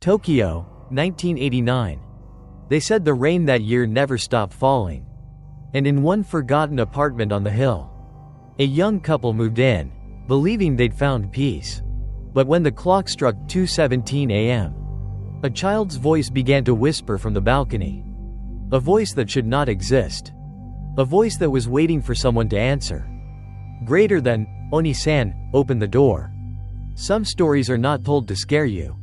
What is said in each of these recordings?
Tokyo, 1989. They said the rain that year never stopped falling. And in one forgotten apartment on the hill, a young couple moved in, believing they'd found peace. But when the clock struck 2:17 a.m., a child's voice began to whisper from the balcony. A voice that should not exist. A voice that was waiting for someone to answer. Greater than, Onii-san, open the door. Some stories are not told to scare you.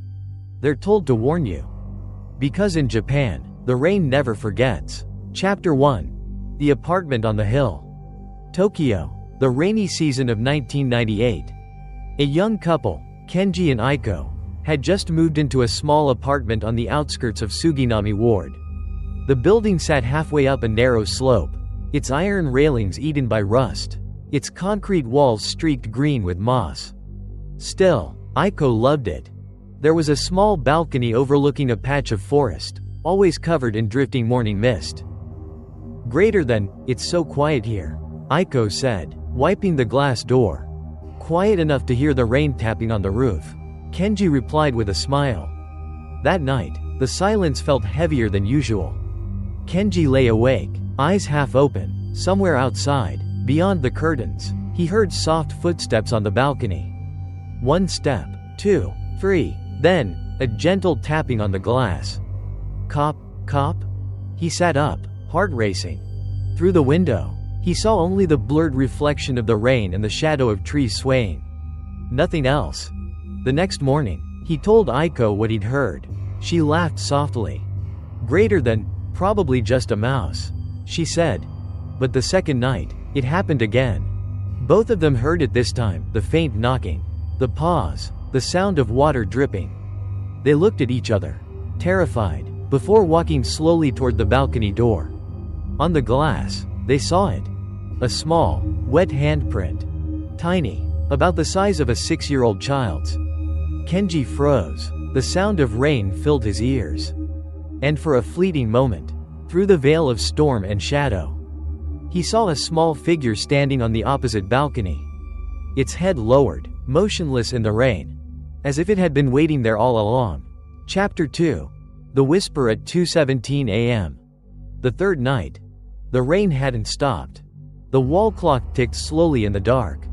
They're told to warn you. Because in Japan, the rain never forgets. Chapter 1. The Apartment on the Hill. Tokyo, the rainy season of 1998. A young couple, Kenji and Aiko, had just moved into a small apartment on the outskirts of Suginami Ward. The building sat halfway up a narrow slope, its iron railings eaten by rust, its concrete walls streaked green with moss. Still, Aiko loved it. There was a small balcony overlooking a patch of forest, always covered in drifting morning mist. Greater than, it's so quiet here, Aiko said, wiping the glass door. Quiet enough to hear the rain tapping on the roof. Kenji replied with a smile. That night, the silence felt heavier than usual. Kenji lay awake, eyes half open. Somewhere outside, beyond the curtains, he heard soft footsteps on the balcony. One step, two, three, then, a gentle tapping on the glass. Cop, cop? He sat up, heart racing. Through the window, he saw only the blurred reflection of the rain and the shadow of trees swaying. Nothing else. The next morning, he told Aiko what he'd heard. She laughed softly. Greater than, probably just a mouse, she said. But the second night, it happened again. Both of them heard it this time, the faint knocking, the pause, the sound of water dripping. They looked at each other, terrified, before walking slowly toward the balcony door. On the glass, they saw it. A small, wet handprint. Tiny, about the size of a 6-year-old child's. Kenji froze. The sound of rain filled his ears. And for a fleeting moment, through the veil of storm and shadow, he saw a small figure standing on the opposite balcony. Its head lowered, motionless in the rain, as if it had been waiting there all along. Chapter 2. The Whisper at 2:17 a.m. The third night. The rain hadn't stopped. The wall clock ticked slowly in the dark.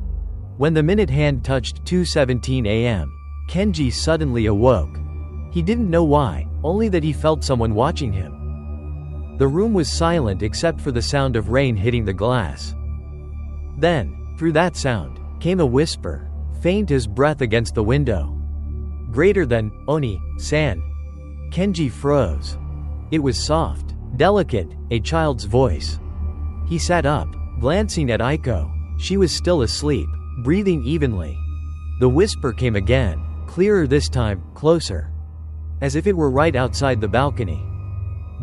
When the minute hand touched 2:17 a.m., Kenji suddenly awoke. He didn't know why, only that he felt someone watching him. The room was silent except for the sound of rain hitting the glass. Then, through that sound, came a whisper, faint as breath against the window. Greater than, Onii-san. Kenji froze. It was soft, delicate, a child's voice. He sat up, glancing at Aiko. She was still asleep, breathing evenly. The whisper came again, clearer this time, closer. As if it were right outside the balcony.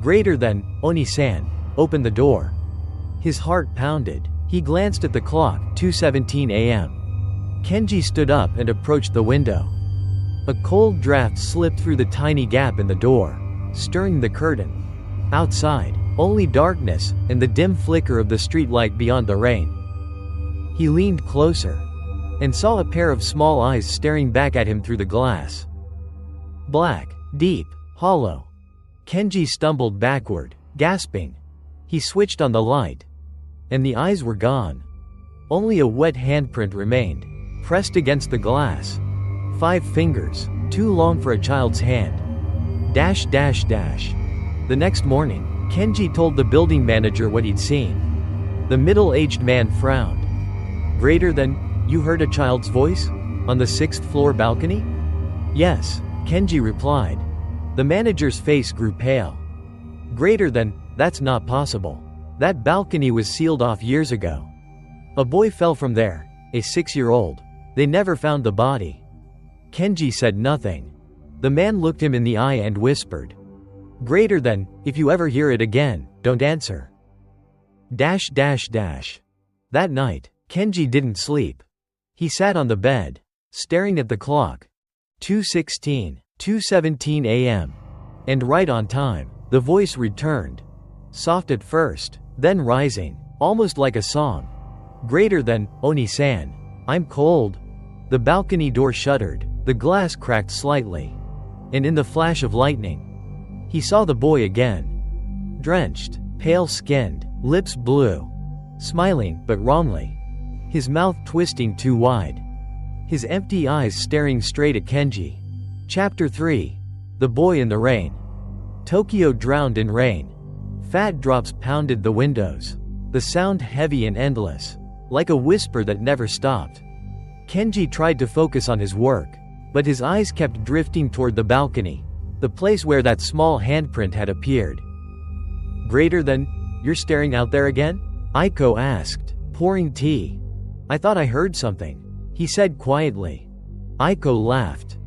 Greater than, Onii-san, open the door. His heart pounded. He glanced at the clock, 2:17 a.m. Kenji stood up and approached the window. A cold draft slipped through the tiny gap in the door, stirring the curtain. Outside, only darkness, and the dim flicker of the streetlight beyond the rain. He leaned closer, and saw a pair of small eyes staring back at him through the glass. Black, deep, hollow. Kenji stumbled backward, gasping. He switched on the light. And the eyes were gone. Only a wet handprint remained, pressed against the glass. 5 fingers, too long for a child's hand. Dash dash dash. The next morning, Kenji told the building manager what he'd seen. The middle-aged man frowned. Greater than, you heard a child's voice? On the 6th floor balcony? Yes, Kenji replied. The manager's face grew pale. Greater than, that's not possible. That balcony was sealed off years ago. A boy fell from there, a 6-year-old. They never found the body. Kenji said nothing. The man looked him in the eye and whispered. Greater than, if you ever hear it again, don't answer. Dash dash dash. That night, Kenji didn't sleep. He sat on the bed, staring at the clock. 2:17 a.m. And right on time, the voice returned. Soft at first, then rising, almost like a song. Greater than, Onii-san. I'm cold. The balcony door shuddered, the glass cracked slightly. and in the flash of lightning, he saw the boy again. Drenched, pale-skinned, lips blue, smiling, but wrongly. His mouth twisting too wide. His empty eyes staring straight at Kenji. Chapter 3. The Boy in the Rain. Tokyo drowned in rain. Fat drops pounded the windows. The sound heavy and endless, like a whisper that never stopped. Kenji tried to focus on his work, but his eyes kept drifting toward the balcony, the place where that small handprint had appeared. Greater than, you're staring out there again? Aiko asked, pouring tea. I thought I heard something, he said quietly. Aiko laughed.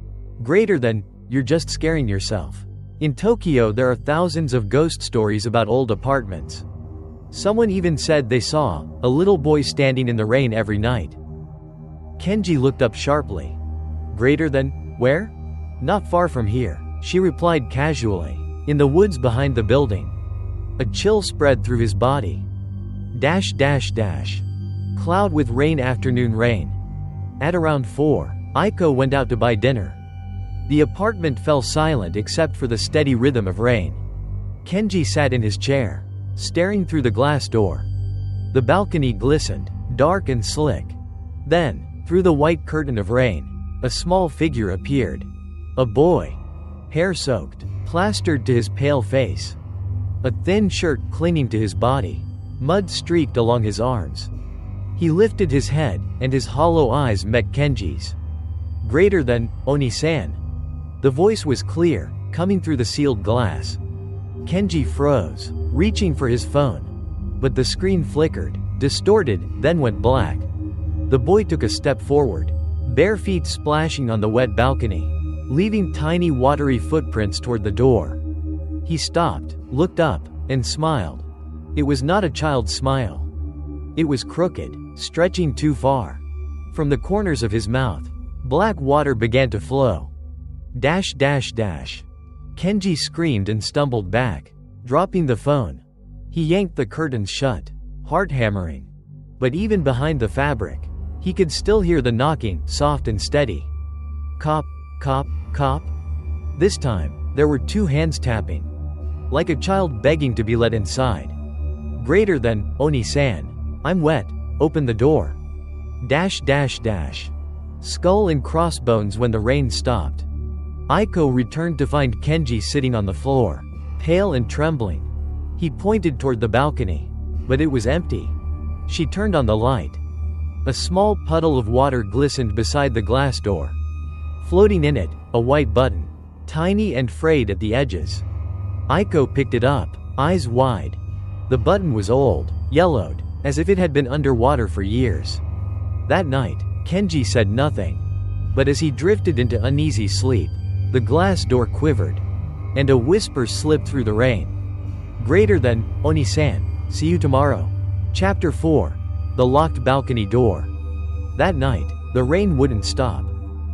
Greater than, you're just scaring yourself. In Tokyo there are thousands of ghost stories about old apartments. Someone even said they saw a little boy standing in the rain every night. Kenji looked up sharply. Greater than, where? Not far from here, she replied casually. In the woods behind the building. A chill spread through his body. Cloud with rain, afternoon rain. At around 4, Aiko went out to buy dinner. The apartment fell silent except for the steady rhythm of rain. Kenji sat in his chair, staring through the glass door. The balcony glistened, dark and slick. Then, through the white curtain of rain, a small figure appeared. A boy. Hair soaked, plastered to his pale face. A thin shirt clinging to his body. Mud streaked along his arms. He lifted his head, and his hollow eyes met Kenji's. Greater than, Onii-san. The voice was clear, coming through the sealed glass. Kenji froze, reaching for his phone. But the screen flickered, distorted, then went black. The boy took a step forward, bare feet splashing on the wet balcony, leaving tiny watery footprints toward the door. He stopped, looked up, and smiled. It was not a child's smile. It was crooked, stretching too far. From the corners of his mouth, black water began to flow. Kenji screamed and stumbled back, dropping the phone. He yanked the curtains shut, heart hammering. But even behind the fabric, he could still hear the knocking, soft and steady. Cop, cop, cop. This time, there were 2 hands tapping, like a child begging to be let inside. Greater than, Onii-san. I'm wet, open the door. Skull and crossbones when the rain stopped. Aiko returned to find Kenji sitting on the floor, pale and trembling. He pointed toward the balcony, but it was empty. She turned on the light. A small puddle of water glistened beside the glass door. Floating in it, a white button, tiny and frayed at the edges. Aiko picked it up, eyes wide. The button was old, yellowed, as if it had been underwater for years. That night, Kenji said nothing. But as he drifted into uneasy sleep, the glass door quivered, and a whisper slipped through the rain. Greater than, Onii-san, see you tomorrow. Chapter 4. The Locked Balcony Door. That night, the rain wouldn't stop.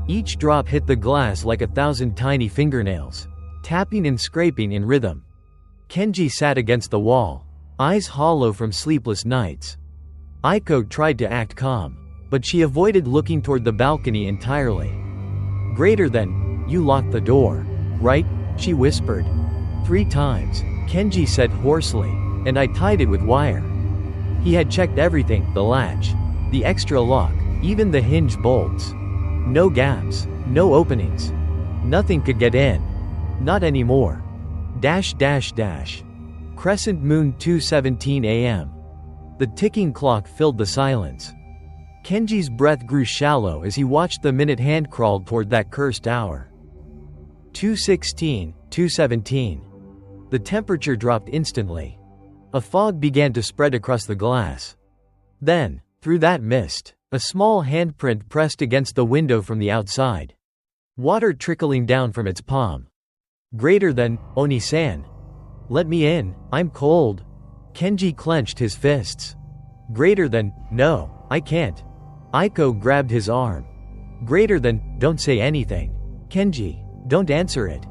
Each drop hit the glass like 1,000 tiny fingernails, tapping and scraping in rhythm. Kenji sat against the wall, eyes hollow from sleepless nights. Aiko tried to act calm, but she avoided looking toward the balcony entirely. Greater than, you locked the door, right? She whispered. 3 times, Kenji said hoarsely, and I tied it with wire. He had checked everything, the latch, the extra lock, even the hinge bolts. No gaps, no openings. Nothing could get in. Not anymore. Crescent moon 2:17 a.m. The ticking clock filled the silence. Kenji's breath grew shallow as he watched the minute hand crawl toward that cursed hour. 2:16, 2:17. The temperature dropped instantly. A fog began to spread across the glass. Then, through that mist, a small handprint pressed against the window from the outside. Water trickling down from its palm. Greater than, Onii-san. Let me in, I'm cold. Kenji clenched his fists. Greater than, no, I can't. Aiko grabbed his arm. Greater than, don't say anything. Kenji, don't answer it.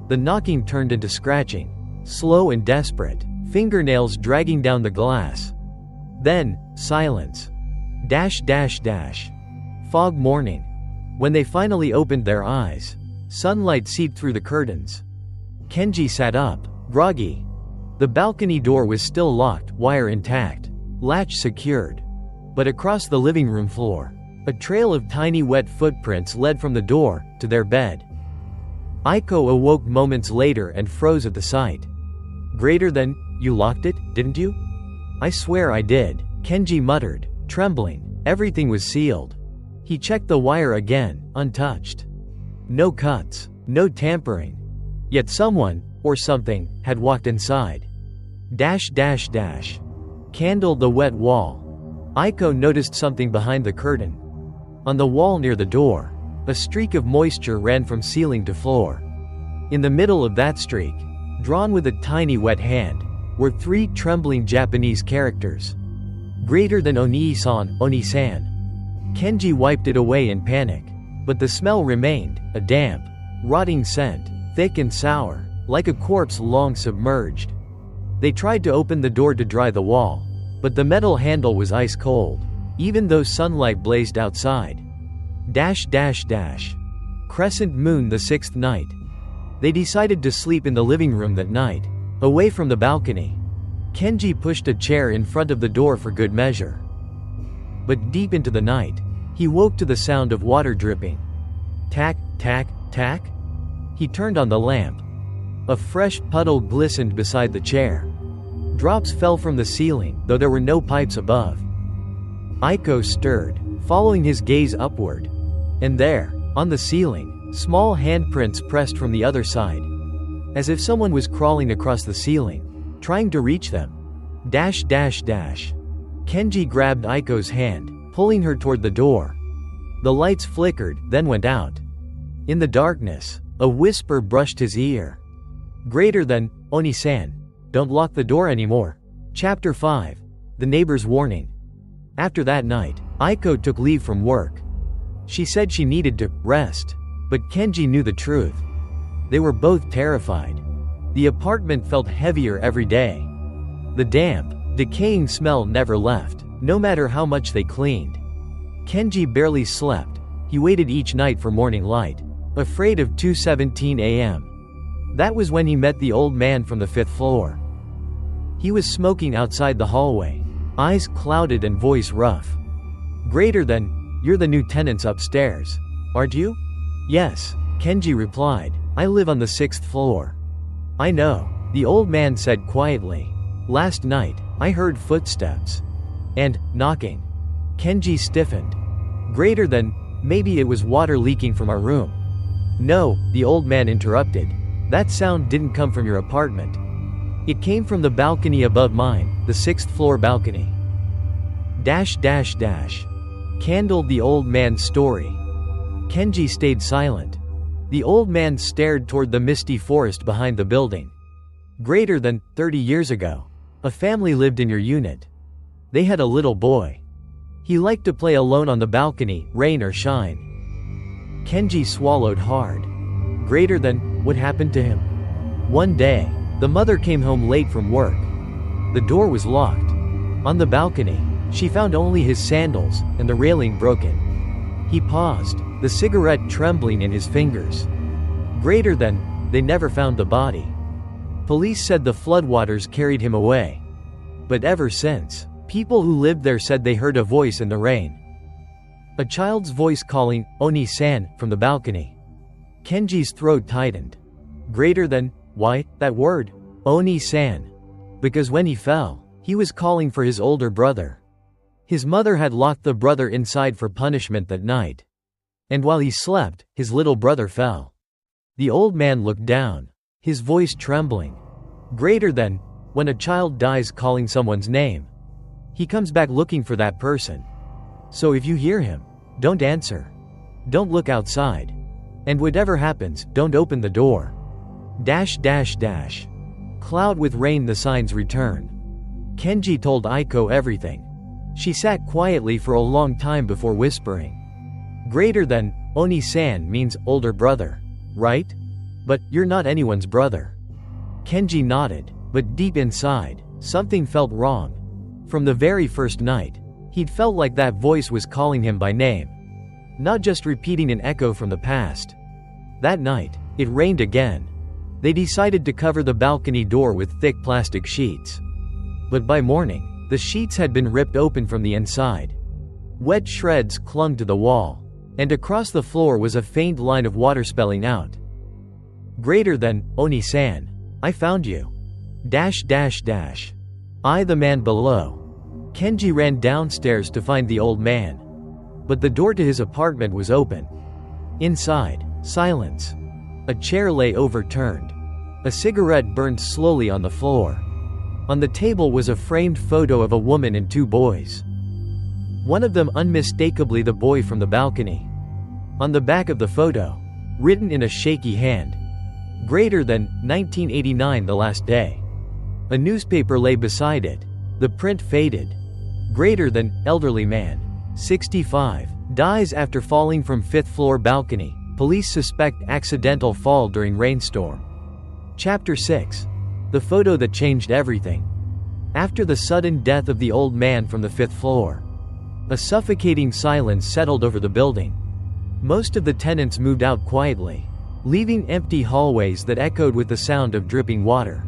The knocking turned into scratching, slow and desperate, fingernails dragging down the glass. Then, silence. Fog morning. When they finally opened their eyes, Sunlight seeped through the curtains. Kenji sat up, groggy. The balcony door was still locked, wire intact, latch secured. But across the living room floor, a trail of tiny wet footprints led from the door to their bed. Aiko awoke moments later and froze at the sight. Greater than, you locked it, didn't you? I swear I did, Kenji muttered, trembling. Everything was sealed. He checked the wire again, untouched. No cuts, no tampering. Yet someone, or something, had walked inside. Candled the wet wall. Aiko noticed something behind the curtain. On the wall near the door, a streak of moisture ran from ceiling to floor. In the middle of that streak, drawn with a tiny wet hand, were 3 trembling Japanese characters. Greater than Onii-san, Onii-san. Kenji wiped it away in panic. But the smell remained, a damp, rotting scent, thick and sour, like a corpse long submerged. They tried to open the door to dry the wall, but the metal handle was ice cold, even though sunlight blazed outside. Crescent moon the 6th night. They decided to sleep in the living room that night, away from the balcony. Kenji pushed a chair in front of the door for good measure. But deep into the night, he woke to the sound of water dripping. Tack, tack, tack. He turned on the lamp. A fresh puddle glistened beside the chair. Drops fell from the ceiling, though there were no pipes above. Aiko stirred, following his gaze upward. And there, on the ceiling, small handprints pressed from the other side. As if someone was crawling across the ceiling, trying to reach them. Kenji grabbed Aiko's hand, pulling her toward the door. The lights flickered, then went out. In the darkness, a whisper brushed his ear. Greater than, Oni-san, don't lock the door anymore. Chapter 5. The Neighbor's Warning. After that night, Aiko took leave from work. She said she needed to rest, but Kenji knew the truth. They were both terrified. The apartment felt heavier every day. The damp, decaying smell never left, no matter how much they cleaned. Kenji barely slept. He waited each night for morning light, afraid of 2:17 a.m. That was when he met the old man from the 5th floor. He was smoking outside the hallway, eyes clouded and voice rough. Greater than, you're the new tenants upstairs, aren't you? Yes, Kenji replied. I live on the 6th floor. I know, the old man said quietly. Last night, I heard footsteps. And, knocking. Kenji stiffened. Greater than, maybe it was water leaking from our room. No, the old man interrupted. That sound didn't come from your apartment. It came from the balcony above mine, the 6th floor balcony. Candled the old man's story. Kenji stayed silent. The old man stared toward the misty forest behind the building. Greater than, 30 years ago, a family lived in your unit. They had a little boy. He liked to play alone on the balcony, rain or shine. Kenji swallowed hard. Greater than, what happened to him? One day, the mother came home late from work. The door was locked. On the balcony, she found only his sandals, and the railing broken. He paused, the cigarette trembling in his fingers. Greater than, they never found the body. Police said the floodwaters carried him away. But ever since, people who lived there said they heard a voice in the rain. A child's voice calling, Oni-san, from the balcony. Kenji's throat tightened. Greater than, why, that word? Oni-san. Because when he fell, he was calling for his older brother. His mother had locked the brother inside for punishment that night. And while he slept, his little brother fell. The old man looked down, his voice trembling. Greater than, when a child dies calling someone's name, he comes back looking for that person. So if you hear him, don't answer. Don't look outside. And whatever happens, don't open the door. Cloud with rain, the signs return. Kenji told Aiko everything. She sat quietly for a long time before whispering. Greater than, Oni-san means older brother, right? But you're not anyone's brother. Kenji nodded, but deep inside, something felt wrong. From the very first night, he'd felt like that voice was calling him by name. Not just repeating an echo from the past. That night, it rained again. They decided to cover the balcony door with thick plastic sheets. But by morning, the sheets had been ripped open from the inside. Wet shreds clung to the wall, and across the floor was a faint line of water spelling out, "Greater than, Onii-san. I found you. I the man below." Kenji ran downstairs to find the old man. But the door to his apartment was open. Inside, silence. A chair lay overturned. A cigarette burned slowly on the floor. On the table was a framed photo of a woman and two boys. One of them unmistakably the boy from the balcony. On the back of the photo, written in a shaky hand, "Greater than, 1989 the last day." A newspaper lay beside it. The print faded. "Greater than, elderly man, 65, dies after falling from 5th floor balcony. Police suspect accidental fall during rainstorm." Chapter 6. The photo that changed everything. After the sudden death of the old man from the 5th floor, a suffocating silence settled over the building. Most of the tenants moved out quietly, leaving empty hallways that echoed with the sound of dripping water.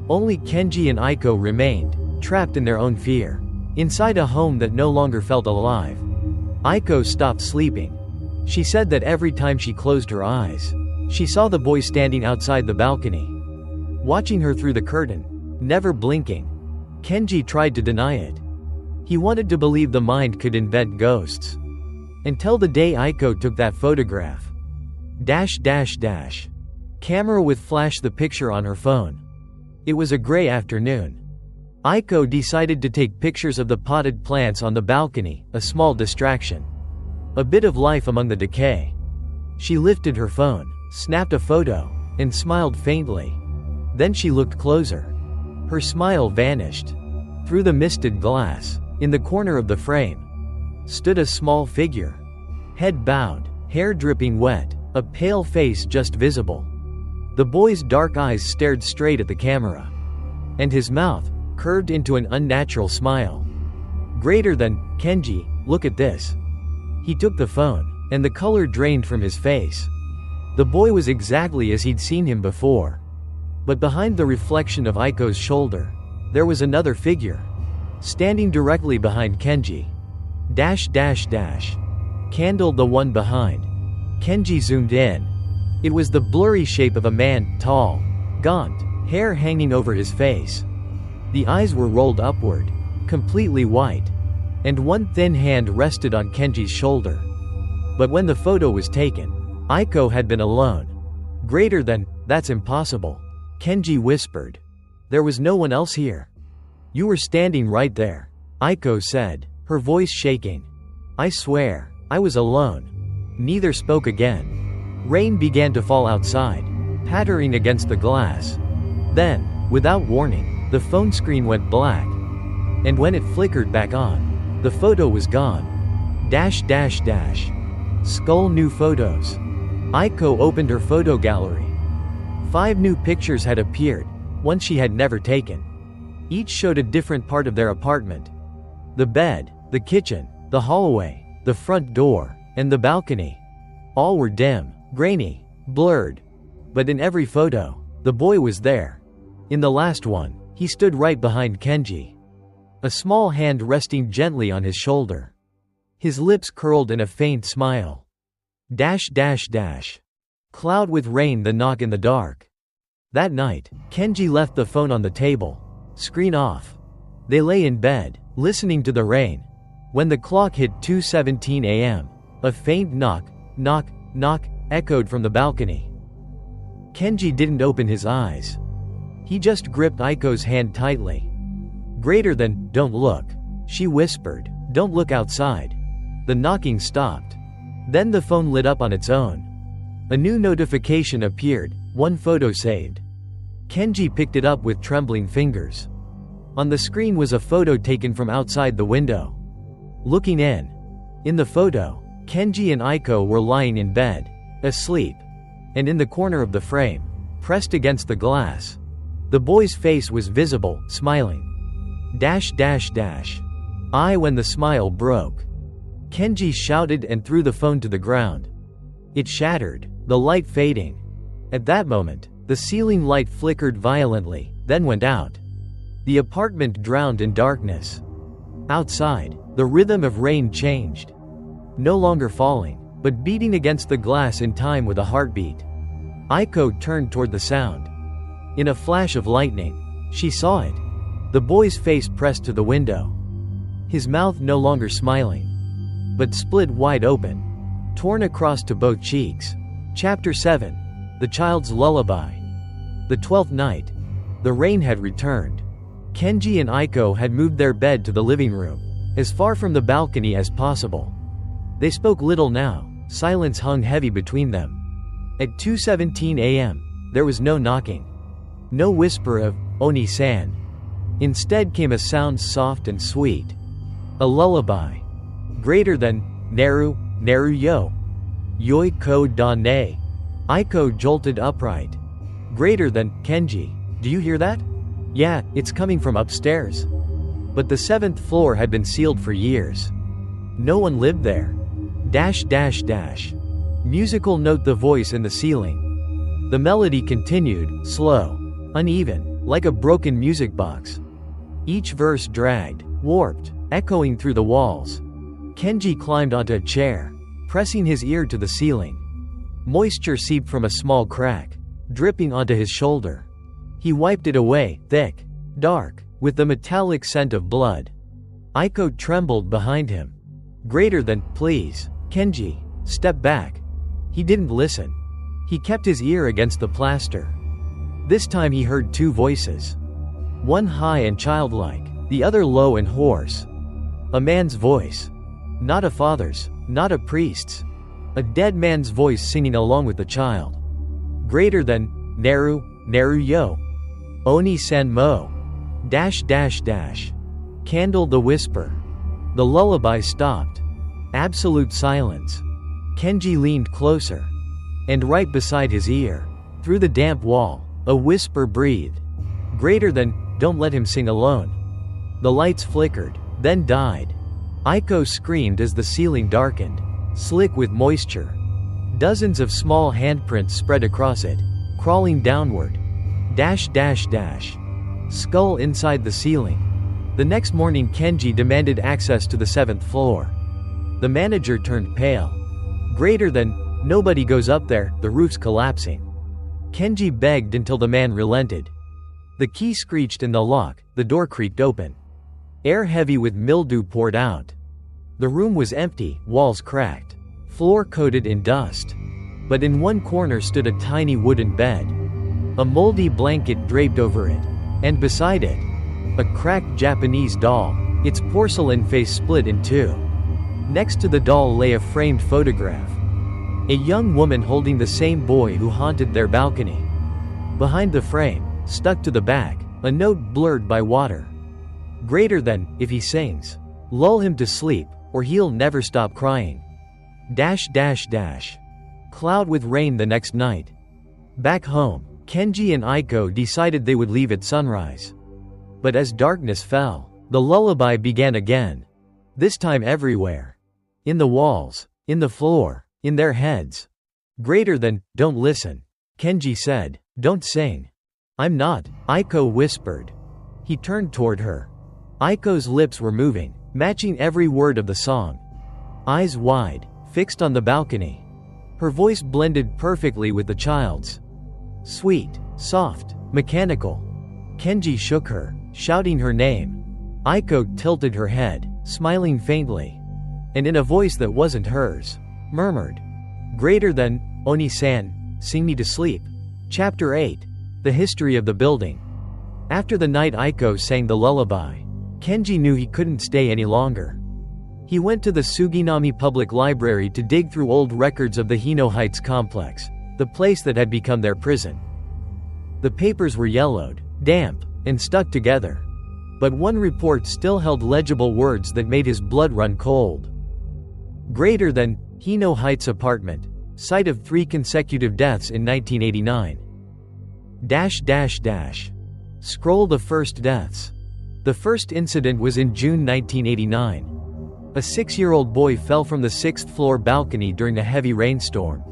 Only Kenji and Aiko remained, trapped in their own fear, inside a home that no longer felt alive. Aiko stopped sleeping. She said that every time she closed her eyes, she saw the boy standing outside the balcony, watching her through the curtain, never blinking. Kenji tried to deny it. He wanted to believe the mind could embed ghosts. Until the day Aiko took that photograph. Camera with flash the picture on her phone. It was a gray afternoon. Aiko decided to take pictures of the potted plants on the balcony, a small distraction. A bit of life among the decay. She lifted her phone, snapped a photo, and smiled faintly. Then she looked closer. Her smile vanished. Through the misted glass, in the corner of the frame, stood a small figure. Head bowed, hair dripping wet, a pale face just visible. The boy's dark eyes stared straight at the camera. And his mouth curved into an unnatural smile. "Greater than, Kenji, look at this." He took the phone, and the color drained from his face. The boy was exactly as he'd seen him before. But behind the reflection of Aiko's shoulder, there was another figure. Standing directly behind Kenji. Candle the one behind. Kenji zoomed in. It was the blurry shape of a man, tall, gaunt, hair hanging over his face. The eyes were rolled upward, completely white, and one thin hand rested on Kenji's shoulder. But when the photo was taken, Aiko had been alone. "Greater than, that's impossible," Kenji whispered. "There was no one else here. You were standing right there," Aiko said, her voice shaking. "I swear, I was alone." Neither spoke again. Rain began to fall outside, pattering against the glass. Then, without warning, the phone screen went black. And when it flickered back on, the photo was gone. Skull new photos. Aiko opened her photo gallery. 5 new pictures had appeared, ones she had never taken. Each showed a different part of their apartment. The bed, the kitchen, the hallway, the front door, and the balcony. All were dim, grainy, blurred. But in every photo, the boy was there. In the last one, he stood right behind Kenji. A small hand resting gently on his shoulder. His lips curled in a faint smile. Cloud with rain, the knock in the dark. That night, Kenji left the phone on the table. Screen off. They lay in bed, listening to the rain. When the clock hit 2:17 a.m., a faint knock echoed from the balcony. Kenji didn't open his eyes. He just gripped Aiko's hand tightly. "Greater than, don't look," she whispered. "Don't look outside." The knocking stopped. Then the phone lit up on its own. A new notification appeared, one photo saved. Kenji picked it up with trembling fingers. On the screen was a photo taken from outside the window. Looking in. In the photo, Kenji and Aiko were lying in bed, asleep. And in the corner of the frame, pressed against the glass, the boy's face was visible, smiling. When the smile broke. Kenji shouted and threw the phone to the ground. It shattered, the light fading. At that moment, the ceiling light flickered violently, then went out. The apartment drowned in darkness. Outside, the rhythm of rain changed. No longer falling, but beating against the glass in time with a heartbeat. Aiko turned toward the sound. In a flash of lightning, she saw it. The boy's face pressed to the window. His mouth no longer smiling, but split wide open, torn across to both cheeks. Chapter 7. The Child's Lullaby. The 12th night. The rain had returned. Kenji and Aiko had moved their bed to the living room, as far from the balcony as possible. They spoke little now, silence hung heavy between them. At 2:17 a.m., there was no knocking. No whisper of, "Onii-san." Instead came a sound soft and sweet. A lullaby. Greater than, "Neru, Neru yo. Yoi ko da ne." Aiko jolted upright. Greater than, "Kenji, do you hear that?" "Yeah, it's coming from upstairs." But the 7th floor had been sealed for years. No one lived there. Dash dash dash. Musical note the voice in the ceiling. The melody continued, slow, uneven, like a broken music box. Each verse dragged, warped, echoing through the walls. Kenji climbed onto a chair, pressing his ear to the ceiling. Moisture seeped from a small crack, dripping onto his shoulder. He wiped it away, thick, dark, with the metallic scent of blood. Aiko trembled behind him. Greater than, "Please, Kenji, step back." He didn't listen. He kept his ear against the plaster. This time he heard two voices. One high and childlike, the other low and hoarse. A man's voice. Not a father's, not a priest's. A dead man's voice singing along with the child. Greater than, "Neru, Neru yo. Onii-san mo. Dash dash dash." Candle the whisper. The lullaby stopped. Absolute silence. Kenji leaned closer. And right beside his ear, through the damp wall, a whisper breathed. Greater than, "Don't let him sing alone." The lights flickered, then died. Aiko screamed as the ceiling darkened, slick with moisture. Dozens of small handprints spread across it, crawling downward. Dash dash dash. Skull inside the ceiling. The next morning Kenji demanded access to the 7th floor. The manager turned pale. Greater than, "Nobody goes up there, the roof's collapsing." Kenji begged until the man relented. The key screeched in the lock, the door creaked open. Air heavy with mildew poured out. The room was empty, walls cracked, floor coated in dust. But in one corner stood a tiny wooden bed. A moldy blanket draped over it, and beside it, a cracked Japanese doll, its porcelain face split in two. Next to the doll lay a framed photograph. A young woman holding the same boy who haunted their balcony. Behind the frame, stuck to the back, a note blurred by water. Greater than, "If he sings, lull him to sleep, or he'll never stop crying." Dash dash dash. Cloud with rain the next night. Back home, Kenji and Aiko decided they would leave at sunrise. But as darkness fell, the lullaby began again. This time everywhere. In the walls, in the floor, in their heads. Greater than, "Don't listen." Kenji said, "Don't sing." "I'm not," Aiko whispered. He turned toward her. Aiko's lips were moving, matching every word of the song. Eyes wide, fixed on the balcony. Her voice blended perfectly with the child's. Sweet, soft, mechanical. Kenji shook her, shouting her name. Aiko tilted her head, smiling faintly. And in a voice that wasn't hers, murmured, "Greater than, Onii-san, sing me to sleep." Chapter 8. The History of the Building. After the night Aiko sang the lullaby, Kenji knew he couldn't stay any longer. He went to the Suginami Public Library to dig through old records of the Hino Heights complex, the place that had become their prison. The papers were yellowed, damp, and stuck together. But one report still held legible words that made his blood run cold. Greater than, Hino Heights apartment, site of 3 consecutive deaths in 1989. Dash dash dash. Scroll the first deaths. The first incident was in June 1989. A 6-year-old boy fell from the 6th floor balcony during a heavy rainstorm.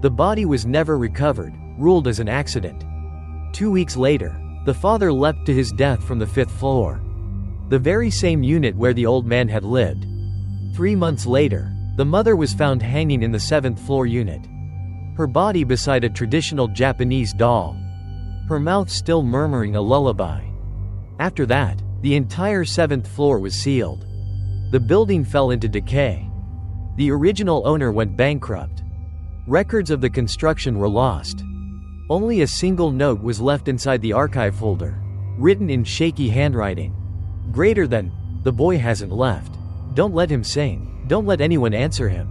The body was never recovered, ruled as an accident. 2 weeks later, the father leapt to his death from the 5th floor. The very same unit where the old man had lived. 3 months later, the mother was found hanging in the 7th floor unit. Her body beside a traditional Japanese doll. Her mouth still murmuring a lullaby. After that, the entire 7th floor was sealed. The building fell into decay. The original owner went bankrupt. Records of the construction were lost. Only a single note was left inside the archive folder, written in shaky handwriting. Greater than, the boy hasn't left. Don't let him sing. Don't let anyone answer him.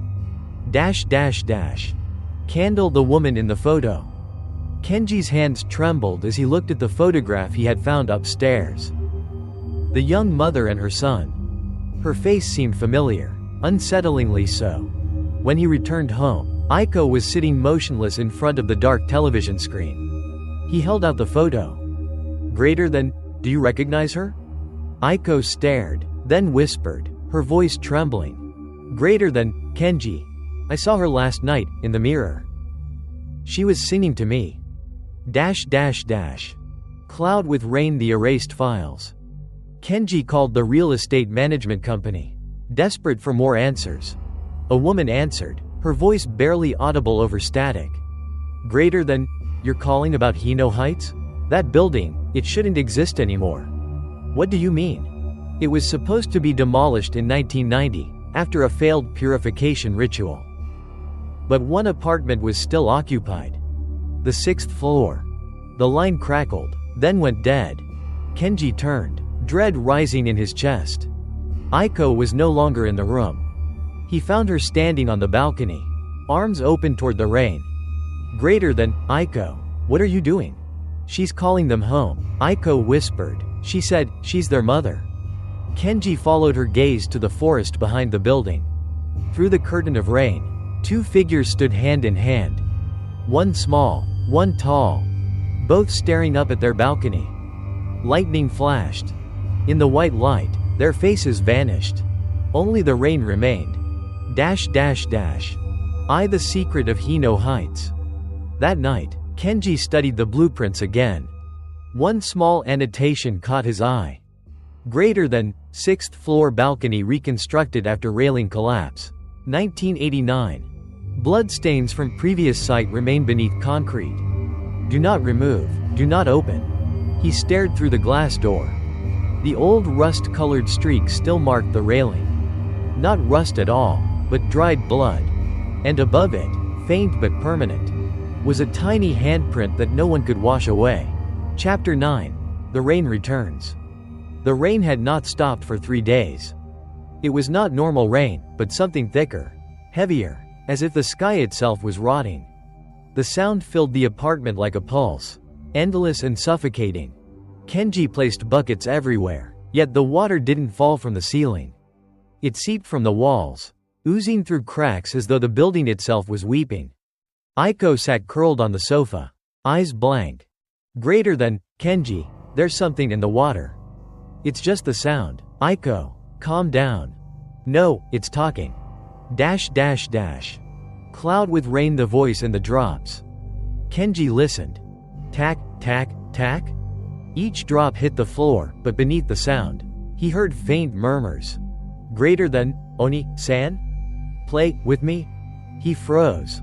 Candle the woman in the photo. Kenji's hands trembled as he looked at the photograph he had found upstairs. The young mother and her son. Her face seemed familiar, unsettlingly so. When he returned home, Aiko was sitting motionless in front of the dark television screen. He held out the photo. Greater than, do you recognize her? Aiko stared, then whispered, her voice trembling. Greater than, Kenji. I saw her last night, in the mirror. She was singing to me. Cloud with rain the erased files. Kenji called the real estate management company, desperate for more answers. A woman answered, her voice barely audible over static. Greater than, you're calling about Hino Heights? That building, it shouldn't exist anymore. What do you mean? It was supposed to be demolished in 1990, after a failed purification ritual. But one apartment was still occupied. The 6th floor. The line crackled, then went dead. Kenji turned, dread rising in his chest. Aiko was no longer in the room. He found her standing on the balcony, arms open toward the rain. Greater than, Aiko, what are you doing? She's calling them home, Aiko whispered. She said, she's their mother. Kenji followed her gaze to the forest behind the building. Through the curtain of rain, 2 figures stood hand in hand. One small, one tall, both staring up at their balcony. Lightning flashed. In the white light, their faces vanished. Only the rain remained. I the secret of Hino Heights. That night, Kenji studied the blueprints again. One small annotation caught his eye. Greater than, 6th floor balcony reconstructed after railing collapse. 1989. Bloodstains from previous site remain beneath concrete. Do not remove, do not open. He stared through the glass door. The old rust-colored streak still marked the railing. Not rust at all, but dried blood. And above it, faint but permanent, was a tiny handprint that no one could wash away. Chapter 9. The rain returns. The rain had not stopped for 3 days. It was not normal rain, but something thicker, heavier, as if the sky itself was rotting. The sound filled the apartment like a pulse, endless and suffocating. Kenji placed buckets everywhere, yet the water didn't fall from the ceiling. It seeped from the walls, oozing through cracks as though the building itself was weeping. Aiko sat curled on the sofa, eyes blank. Greater than, Kenji, there's something in the water. It's just the sound. Aiko, calm down. No, it's talking. Cloud with rain the voice in the drops. Kenji listened. Tack, tack, tack. Each drop hit the floor, but beneath the sound, he heard faint murmurs. Greater than, Onii-san? Play with me? He froze.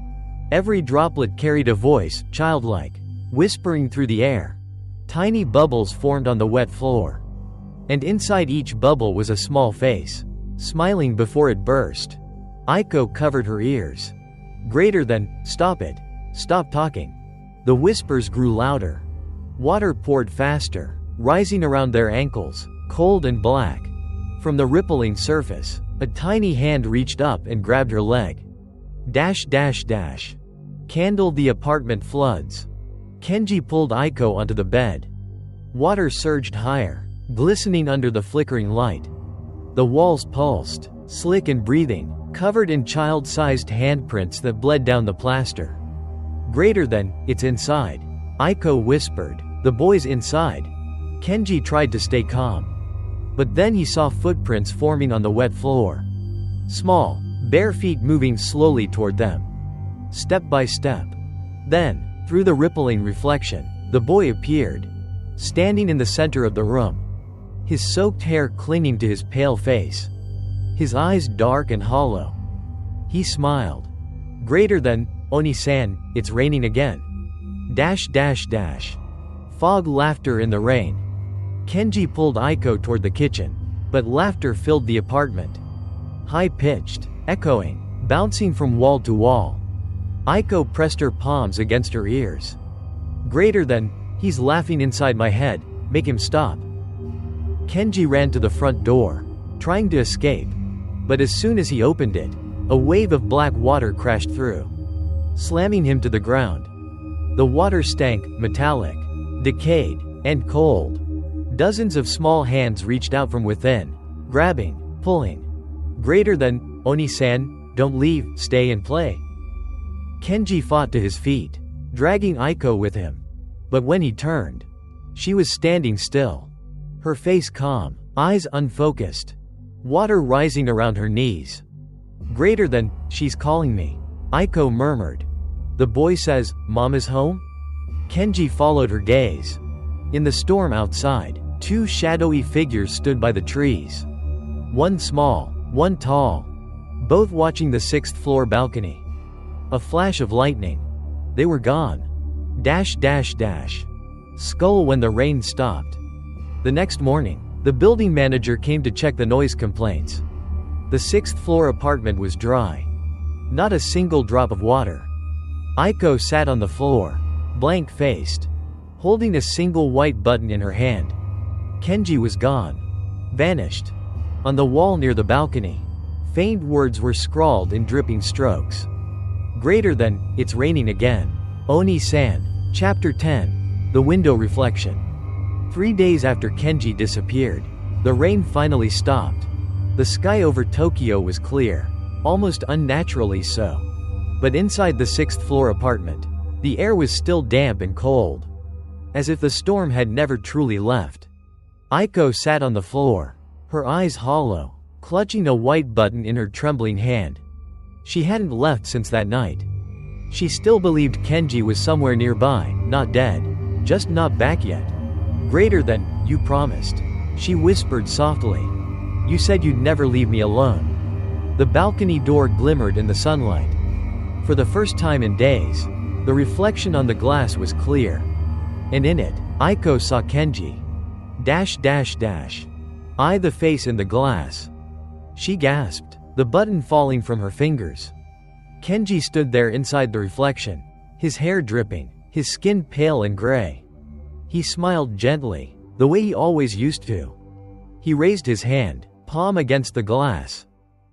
Every droplet carried a voice, childlike, whispering through the air. Tiny bubbles formed on the wet floor. And inside each bubble was a small face, smiling before it burst. Aiko covered her ears. Greater than, stop it. Stop talking. The whispers grew louder. Water poured faster, rising around their ankles, cold and black. From the rippling surface, a tiny hand reached up and grabbed her leg. Candle the apartment floods. Kenji pulled Aiko onto the bed. Water surged higher, glistening under the flickering light. The walls pulsed, slick and breathing, covered in child-sized handprints that bled down the plaster. Greater than, it's inside. Aiko whispered, the boy's inside. Kenji tried to stay calm. But then he saw footprints forming on the wet floor. Small, bare feet moving slowly toward them. step by step. Then, through the rippling reflection, the boy appeared, standing in the center of the room, his soaked hair clinging to his pale face, his eyes dark and hollow. He smiled. Greater than, Onii-san, it's raining again. Fog laughter in the rain. Kenji pulled Aiko toward the kitchen, but laughter filled the apartment. High-pitched, echoing, bouncing from wall to wall. Aiko pressed her palms against her ears. Greater than, he's laughing inside my head, make him stop. Kenji ran to the front door, trying to escape, but as soon as he opened it, a wave of black water crashed through, slamming him to the ground. The water stank, metallic, decayed, and cold. Dozens of small hands reached out from within, grabbing, pulling. Greater than, Onii-san, don't leave, stay and play. Kenji fought to his feet, dragging Aiko with him. But when he turned, she was standing still. Her face calm, eyes unfocused. Water rising around her knees. Greater than, she's calling me. Aiko murmured. The boy says, Mom is home? Kenji followed her gaze. In the storm outside, two shadowy figures stood by the trees. One small, one tall. Both watching the 6th floor balcony. A flash of lightning. They were gone. Skull when the rain stopped. The next morning, the building manager came to check the noise complaints. The 6th floor apartment was dry. Not a single drop of water. Aiko sat on the floor, blank-faced, holding a single white button in her hand. Kenji was gone. Vanished. On the wall near the balcony, faint words were scrawled in dripping strokes. Greater than, it's raining again. Onii-san. Chapter 10. The Window Reflection. 3 days after Kenji disappeared, the rain finally stopped. The sky over Tokyo was clear, almost unnaturally so. But inside the 6th floor apartment, the air was still damp and cold, as if the storm had never truly left. Aiko sat on the floor, her eyes hollow, clutching a white button in her trembling hand. She hadn't left since that night. She still believed Kenji was somewhere nearby, not dead, just not back yet. Greater than, you promised. She whispered softly. You said you'd never leave me alone. The balcony door glimmered in the sunlight. For the first time in days, the reflection on the glass was clear. And in it, Aiko saw Kenji. Eye the face in the glass. She gasped, the button falling from her fingers. Kenji stood there inside the reflection, his hair dripping, his skin pale and gray. He smiled gently, the way he always used to. He raised his hand, palm against the glass.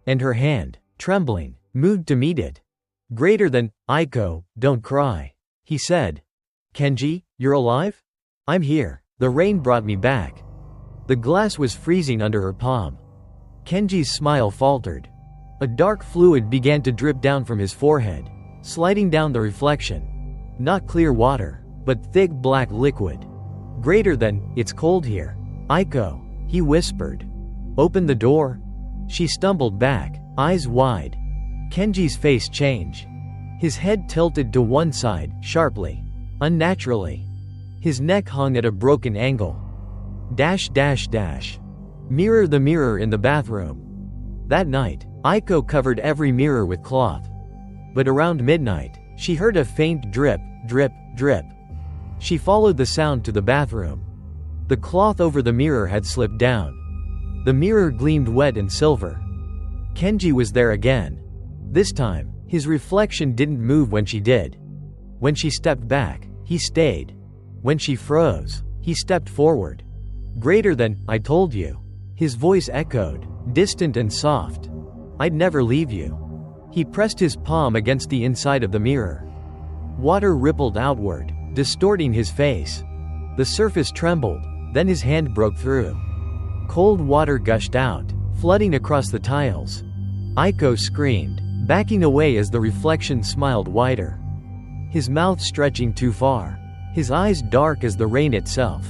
And her hand, trembling, moved to meet it. Greater than, Aiko, don't cry, he said. Kenji, you're alive? I'm here. The rain brought me back. The glass was freezing under her palm. Kenji's smile faltered. A dark fluid began to drip down from his forehead, sliding down the reflection. Not clear water, but thick black liquid. Greater than, it's cold here. Aiko, he whispered. Open the door. She stumbled back, eyes wide. Kenji's face changed. His head tilted to one side, sharply, unnaturally. His neck hung at a broken angle. Mirror the mirror in the bathroom. That night, Aiko covered every mirror with cloth. But around midnight, she heard a faint drip, drip, drip. She followed the sound to the bathroom. The cloth over the mirror had slipped down. The mirror gleamed wet and silver. Kenji was there again. This time, his reflection didn't move when she did. When she stepped back, he stayed. When she froze, he stepped forward. Greater than, I told you. His voice echoed, distant and soft. I'd never leave you. He pressed his palm against the inside of the mirror. Water rippled outward, distorting his face. The surface trembled, then his hand broke through. Cold water gushed out, flooding across the tiles. Aiko screamed, backing away as the reflection smiled wider. His mouth stretching too far, his eyes dark as the rain itself.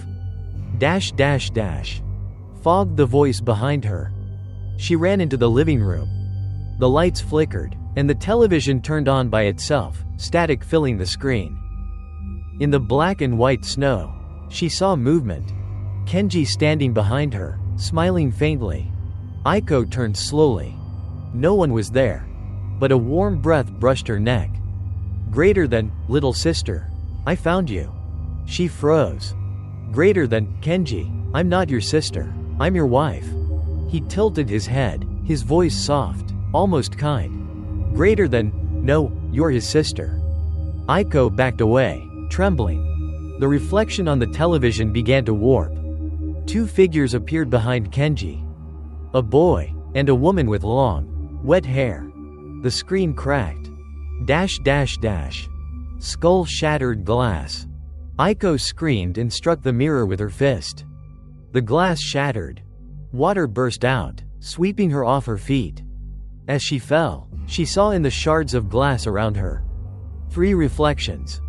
Fogged the voice behind her. She ran into the living room. The lights flickered, and the television turned on by itself, static filling the screen. In the black and white snow, she saw movement. Kenji standing behind her, smiling faintly. Aiko turned slowly. No one was there, but a warm breath brushed her neck. Greater than, little sister, I found you. She froze. Greater than, Kenji, I'm not your sister, I'm your wife. He tilted his head, his voice soft, almost kind. Greater than, no, you're his sister. Aiko backed away, trembling. The reflection on the television began to warp. Two figures appeared behind Kenji. A boy, and a woman with long, wet hair. The screen cracked. Dash dash dash. Skull shattered glass. Aiko screamed and struck the mirror with her fist. The glass shattered. Water burst out, sweeping her off her feet. As she fell, she saw in the shards of glass around her 3 reflections.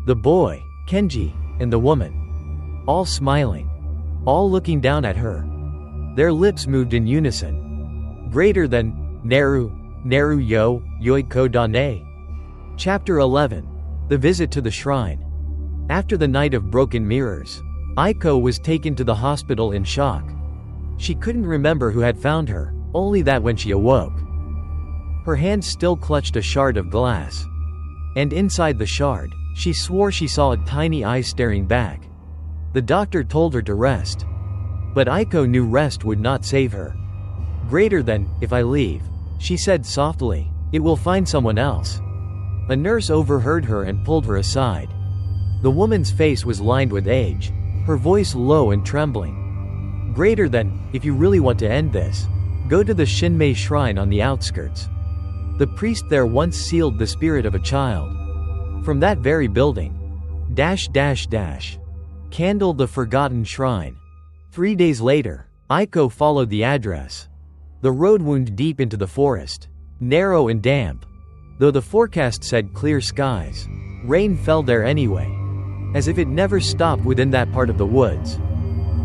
The boy, Kenji, and the woman. All smiling. All looking down at her. Their lips moved in unison. Greater than, Neru, Neru yo, Yoiko dane. Chapter 11. The Visit to the Shrine. After the night of broken mirrors, Aiko was taken to the hospital in shock. She couldn't remember who had found her, only that when she awoke, her hand still clutched a shard of glass. And inside the shard, she swore she saw a tiny eye staring back. The doctor told her to rest. But Aiko knew rest would not save her. Greater than, if I leave, she said softly, it will find someone else. A nurse overheard her and pulled her aside. The woman's face was lined with age, her voice low and trembling. Greater than, if you really want to end this, go to the Shinmei shrine on the outskirts. The priest there once sealed the spirit of a child. From that very building. Candle the Forgotten Shrine. 3 days later, Aiko followed the address. The road wound deep into the forest, narrow and damp. Though the forecast said clear skies, rain fell there anyway, as if it never stopped within that part of the woods.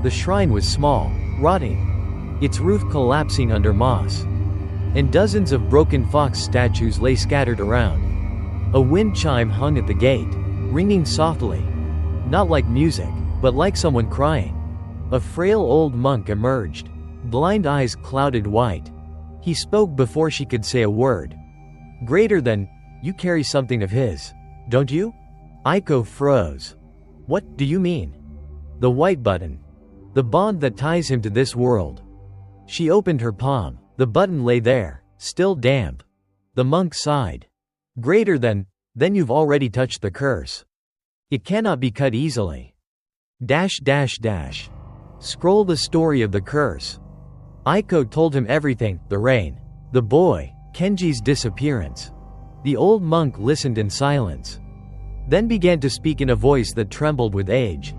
The shrine was small, rotting, its roof collapsing under moss, and dozens of broken fox statues lay scattered around. A wind chime hung at the gate, ringing softly, not like music, but like someone crying. A frail old monk emerged, blind eyes clouded white. He spoke before she could say a word. Greater than, you carry something of his, don't you? Aiko froze. What do you mean? The white button. The bond that ties him to this world. She opened her palm. The button lay there, still damp. The monk sighed. Greater than, then you've already touched the curse. It cannot be cut easily. Scroll the story of the curse. Aiko told him everything, the rain, the boy, Kenji's disappearance. The old monk listened in silence, then began to speak in a voice that trembled with age.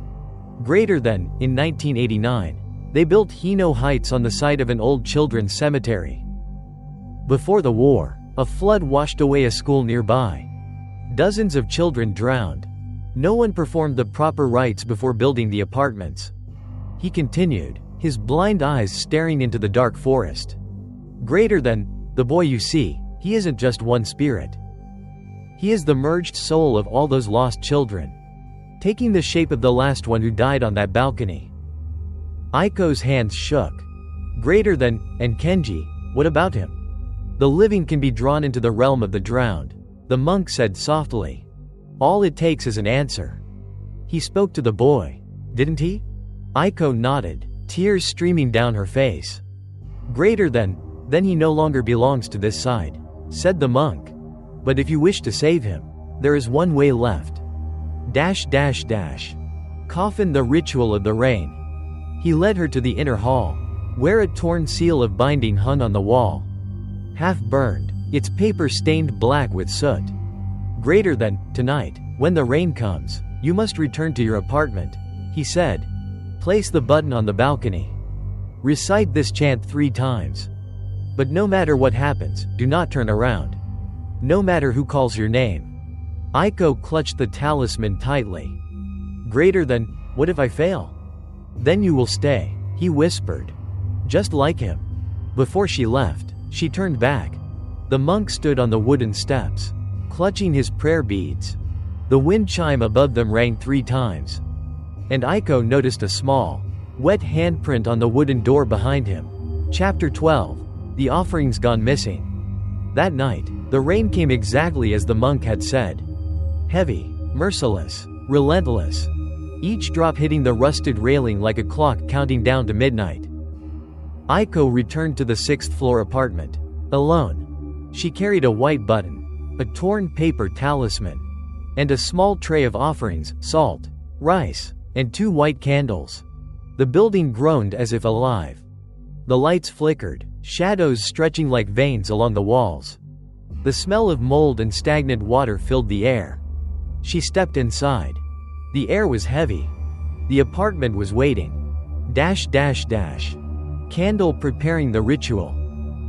Greater than, in 1989, they built Hino Heights on the site of an old children's cemetery. Before the war, a flood washed away a school nearby. Dozens of children drowned. No one performed the proper rites before building the apartments. He continued, his blind eyes staring into the dark forest. Greater than, the boy you see, he isn't just one spirit. He is the merged soul of all those lost children, taking the shape of the last one who died on that balcony. Aiko's hands shook. Greater than, and Kenji, what about him? The living can be drawn into the realm of the drowned, the monk said softly. All it takes is an answer. He spoke to the boy, didn't he? Aiko nodded, tears streaming down her face. Greater than, then he no longer belongs to this side, said the monk. But if you wish to save him, there is one way left. Coffin the ritual of the rain. He led her to the inner hall, where a torn seal of binding hung on the wall. Half burned, its paper stained black with soot. Greater than, tonight, when the rain comes, you must return to your apartment, he said. Place the button on the balcony. Recite this chant 3 times. But no matter what happens, do not turn around. No matter who calls your name. Aiko clutched the talisman tightly. Greater than, what if I fail? Then you will stay, he whispered. Just like him. Before she left, she turned back. The monk stood on the wooden steps, clutching his prayer beads. The wind chime above them rang 3 times. And Aiko noticed a small, wet handprint on the wooden door behind him. Chapter 12. The Offerings Gone Missing. That night, the rain came exactly as the monk had said. Heavy, merciless, relentless. Each drop hitting the rusted railing like a clock counting down to midnight. Aiko returned to the 6th floor apartment. Alone. She carried a white button, a torn paper talisman, and a small tray of offerings, salt, rice, and 2 white candles. The building groaned as if alive. The lights flickered, shadows stretching like veins along the walls. The smell of mold and stagnant water filled the air. She stepped inside. The air was heavy. The apartment was waiting. Candle preparing the ritual.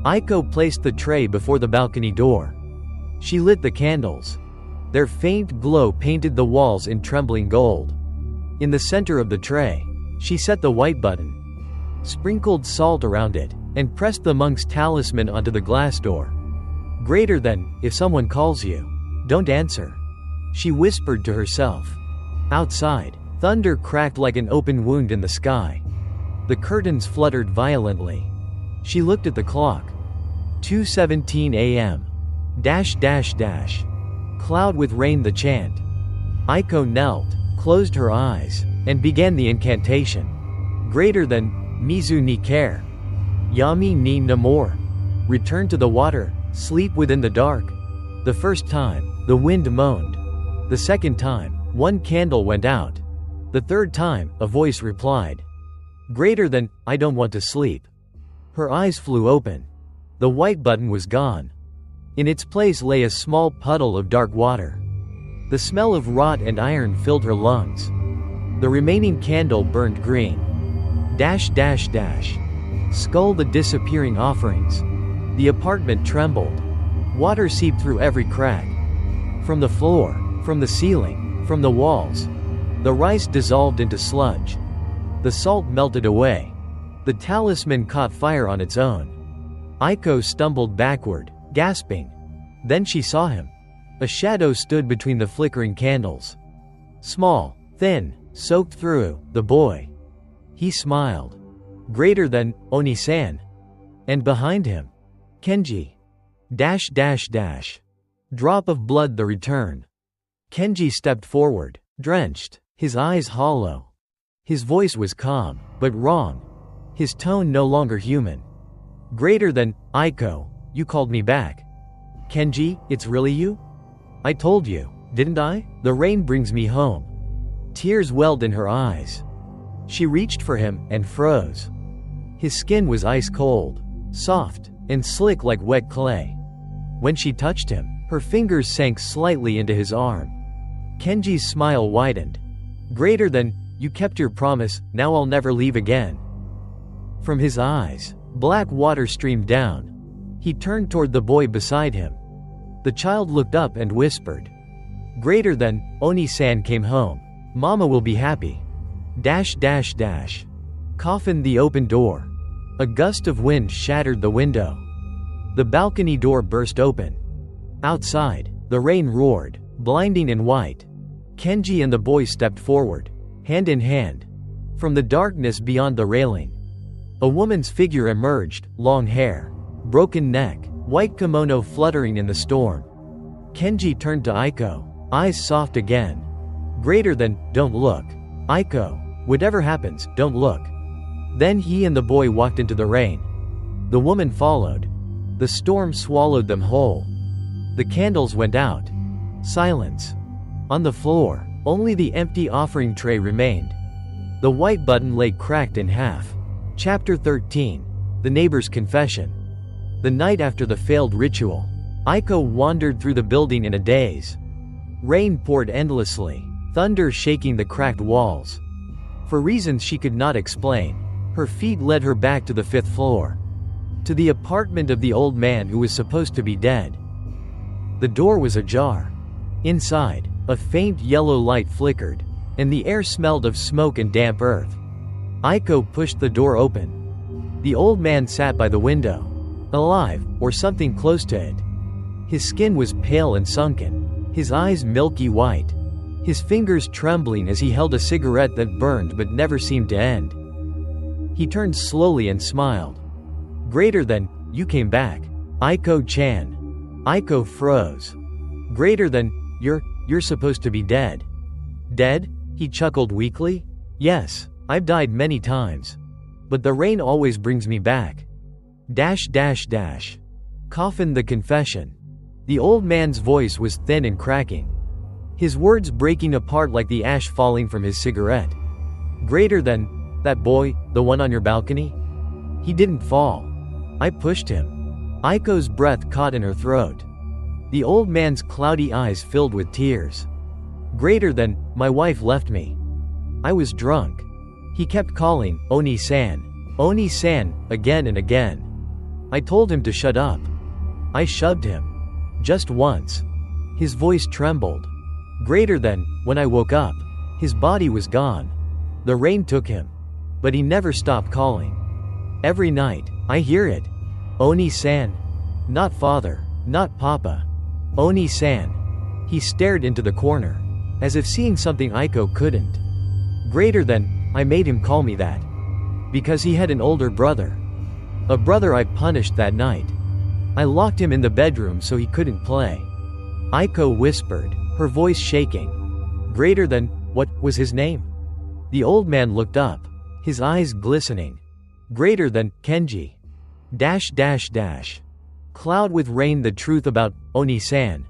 Aiko placed the tray before the balcony door. She lit the candles. Their faint glow painted the walls in trembling gold. In the center of the tray, she set the white button, sprinkled salt around it, and pressed the monk's talisman onto the glass door. Greater than, if someone calls you, don't answer, she whispered to herself. Outside, thunder cracked like an open wound in the sky. The curtains fluttered violently. She looked at the clock. 2:17 a.m. Cloud with rain the chant. Aiko knelt, closed her eyes, and began the incantation. Greater than, Mizu ni care. Yami ni namor. Return to the water, sleep within the dark. The first time, the wind moaned. The second time, one candle went out. The third time, a voice replied. Greater than, I don't want to sleep. Her eyes flew open. The white button was gone. In its place lay a small puddle of dark water. The smell of rot and iron filled her lungs. The remaining candle burned green. Skull the disappearing offerings. The apartment trembled. Water seeped through every crack. From the floor, from the ceiling, from the walls. The rice dissolved into sludge. The salt melted away. The talisman caught fire on its own. Aiko stumbled backward, gasping. Then she saw him. A shadow stood between the flickering candles. Small, thin, soaked through, the boy. He smiled. Greater than, Onii-san. And behind him, Kenji. Drop of blood the return. Kenji stepped forward, drenched, his eyes hollow. His voice was calm, but wrong. His tone no longer human. Greater than, Aiko, you called me back. Kenji, it's really you? I told you, didn't I? The rain brings me home. Tears welled in her eyes. She reached for him and froze. His skin was ice cold, soft, and slick like wet clay. When she touched him, her fingers sank slightly into his arm. Kenji's smile widened. Greater than, you kept your promise, now I'll never leave again. From his eyes, black water streamed down. He turned toward the boy beside him. The child looked up and whispered. Greater than, Onii-san came home. Mama will be happy. Coffined the open door. A gust of wind shattered the window. The balcony door burst open. Outside, the rain roared, blinding in white. Kenji and the boy stepped forward, hand in hand. From the darkness beyond the railing, a woman's figure emerged, long hair, broken neck, white kimono fluttering in the storm. Kenji turned to Aiko, eyes soft again. Greater than, don't look. Aiko, whatever happens, don't look. Then he and the boy walked into the rain. The woman followed. The storm swallowed them whole. The candles went out. Silence. On the floor, only the empty offering tray remained. The white button lay cracked in half. Chapter 13. The Neighbor's Confession. The night after the failed ritual, Aiko wandered through the building in a daze. Rain poured endlessly, thunder shaking the cracked walls. For reasons she could not explain, her feet led her back to the 5th floor. To the apartment of the old man who was supposed to be dead. The door was ajar. Inside, a faint yellow light flickered, and the air smelled of smoke and damp earth. Aiko pushed the door open. The old man sat by the window. Alive, or something close to it. His skin was pale and sunken, his eyes milky white, his fingers trembling as he held a cigarette that burned but never seemed to end. He turned slowly and smiled. Greater than, you came back. Aiko-chan. Aiko froze. Greater than, you're supposed to be dead. Dead? He chuckled weakly. Yes, I've died many times. But the rain always brings me back. Dash dash dash. Coughin the confession. The old man's voice was thin and cracking, his words breaking apart like the ash falling from his cigarette. Greater than, that boy, the one on your balcony? He didn't fall. I pushed him. Aiko's breath caught in her throat. The old man's cloudy eyes filled with tears. Greater than, my wife left me. I was drunk. He kept calling, Onii-san. Onii-san, again and again. I told him to shut up. I shoved him. Just once. His voice trembled. Greater than, when I woke up, his body was gone. The rain took him. But he never stopped calling. Every night, I hear it. Onii-san. Not father, not papa. Onii-san. He stared into the corner, as if seeing something Aiko couldn't. Greater than, I made him call me that. Because he had an older brother. A brother I punished that night. I locked him in the bedroom so he couldn't play. Aiko whispered, her voice shaking. Greater than, what was his name? The old man looked up, his eyes glistening. Greater than, Kenji. Dash dash dash. Cloud with rain the truth about Onii-san.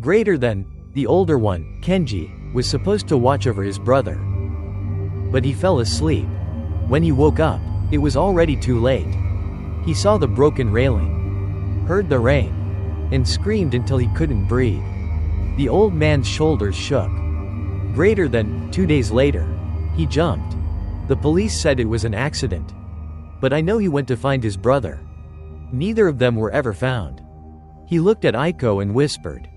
Greater than, the older one, Kenji, was supposed to watch over his brother. But he fell asleep. When he woke up, it was already too late. He saw the broken railing, heard the rain, and screamed until he couldn't breathe. The old man's shoulders shook. Greater than, 2 days later, he jumped. The police said it was an accident. But I know he went to find his brother. Neither of them were ever found. He looked at Aiko and whispered.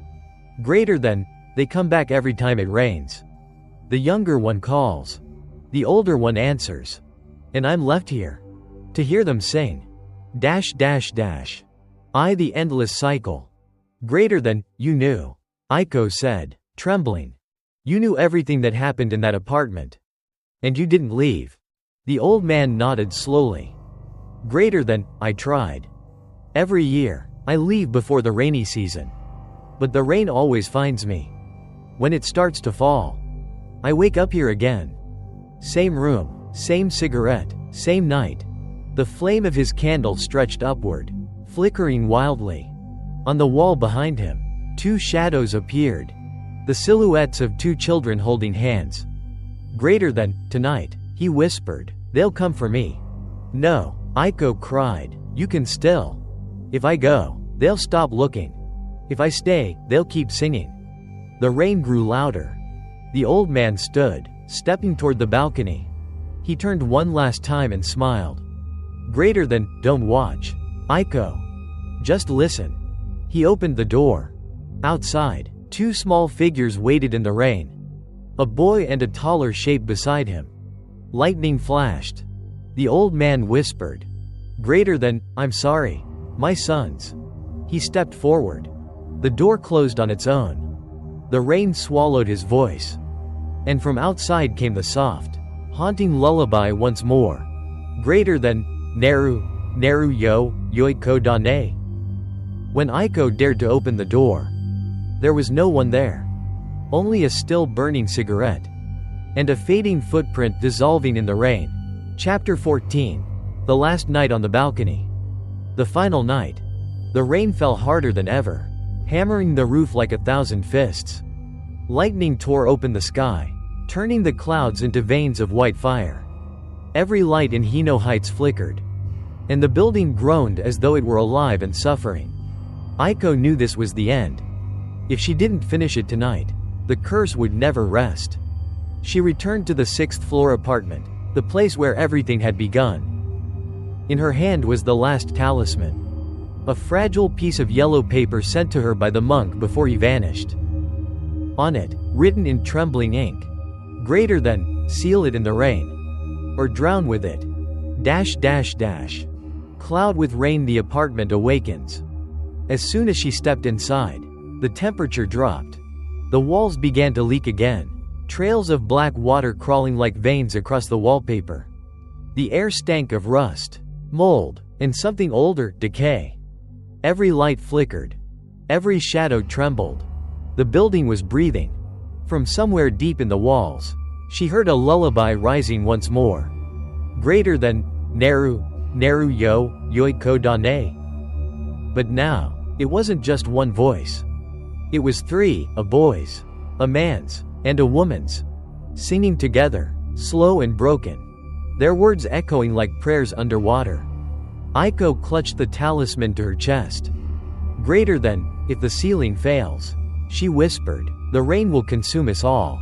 Greater than, they come back every time it rains. The younger one calls. The older one answers. And I'm left here. To hear them sing. Dash dash dash. The endless cycle. Greater than, you knew. Aiko said, trembling. You knew everything that happened in that apartment. And you didn't leave. The old man nodded slowly. Greater than, I tried. Every year, I leave before the rainy season. But the rain always finds me. When it starts to fall, I wake up here again. Same room, same cigarette, same night. The flame of his candle stretched upward, flickering wildly. On the wall behind him, 2 shadows appeared. The silhouettes of 2 children holding hands. Greater than, tonight, he whispered, they'll come for me. No, Aiko cried, you can still. If I go, they'll stop looking. If I stay, they'll keep singing. The rain grew louder. The old man stood, stepping toward the balcony. He turned one last time and smiled. Greater than, don't watch. Aiko. Just listen. He opened the door. Outside, 2 small figures waited in the rain. A boy and a taller shape beside him. Lightning flashed. The old man whispered. Greater than, I'm sorry. My sons. He stepped forward. The door closed on its own. The rain swallowed his voice. And from outside came the soft, haunting lullaby once more. Greater than, Neru yo, yoiko dane. When Aiko dared to open the door, there was no one there. Only a still burning cigarette. And a fading footprint dissolving in the rain. Chapter 14. The last night on the balcony. The final night. The rain fell harder than ever, hammering the roof like 1,000 fists. Lightning tore open the sky, turning the clouds into veins of white fire. Every light in Hino Heights flickered. And the building groaned as though it were alive and suffering. Aiko knew this was the end. If she didn't finish it tonight, the curse would never rest. She returned to the 6th floor apartment, the place where everything had begun. In her hand was the last talisman. A fragile piece of yellow paper sent to her by the monk before he vanished. On it, written in trembling ink. Greater than, seal it in the rain. Or drown with it. Dash dash dash. Cloud with rain the apartment awakens. As soon as she stepped inside, the temperature dropped. The walls began to leak again, trails of black water crawling like veins across the wallpaper. The air stank of rust, mold, and something older, decay. Every light flickered. Every shadow trembled. The building was breathing. From somewhere deep in the walls, she heard a lullaby rising once more. Greater than Neru, Neru yo, Yoiko dane. But now, it wasn't just one voice. It was three, a boy's, a man's, and a woman's, singing together, slow and broken, their words echoing like prayers underwater. Aiko clutched the talisman to her chest. Greater than, if the ceiling fails, she whispered, the rain will consume us all.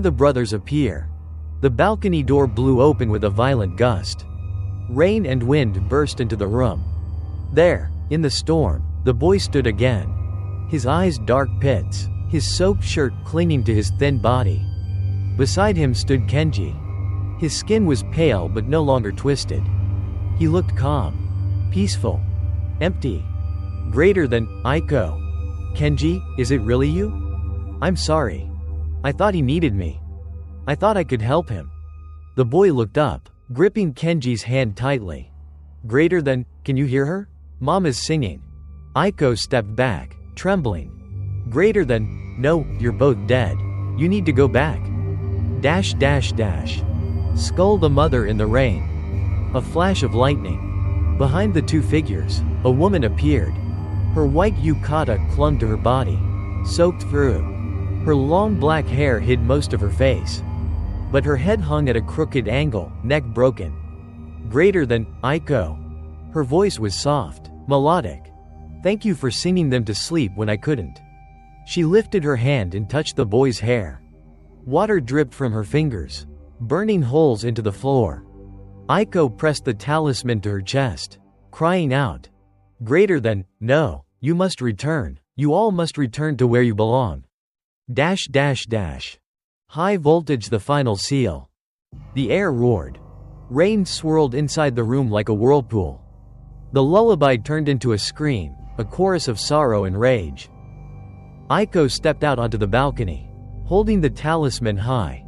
The brothers appear. The balcony door blew open with a violent gust. Rain and wind burst into the room. There, in the storm, the boy stood again. His eyes dark pits, his soaked shirt clinging to his thin body. Beside him stood Kenji. His skin was pale but no longer twisted. He looked calm, peaceful, empty. Greater than, Aiko. Kenji, is it really you? I'm sorry. I thought he needed me. I thought I could help him. The boy looked up, gripping Kenji's hand tightly. Greater than, can you hear her? Mom is singing. Aiko stepped back, trembling. Greater than, no, you're both dead. You need to go back. Scull the mother in the rain. A flash of lightning. Behind the two figures, a woman appeared. Her white yukata clung to her body, soaked through. Her long black hair hid most of her face. But her head hung at a crooked angle, neck broken. Greater than, Aiko. Her voice was soft, melodic. Thank you for singing them to sleep when I couldn't. She lifted her hand and touched the boy's hair. Water dripped from her fingers, burning holes into the floor. Aiko pressed the talisman to her chest, crying out. Greater than, no, you must return. You all must return to where you belong. High voltage, the final seal. The air roared. Rain swirled inside the room like a whirlpool. The lullaby turned into a scream, a chorus of sorrow and rage. Aiko stepped out onto the balcony, holding the talisman high.